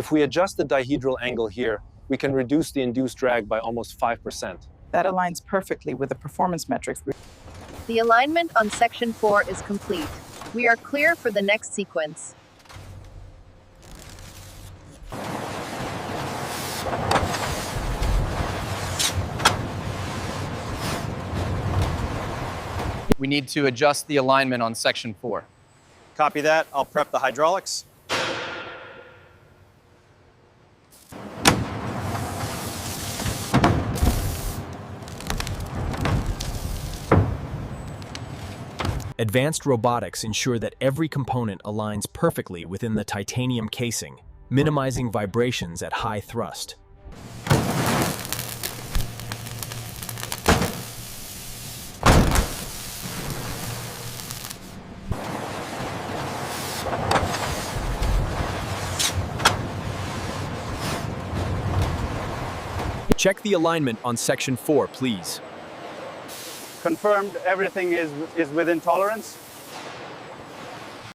If we adjust the dihedral angle here, we can reduce the induced drag by almost 5%. That aligns perfectly with the performance metrics. The alignment on section 4 is complete. We are clear for the next sequence. We need to adjust the alignment on section 4. Copy that. I'll prep the hydraulics. Advanced robotics ensure that every component aligns perfectly within the titanium casing, minimizing vibrations at high thrust. Check the alignment on section 4, please. Confirmed everything is within tolerance.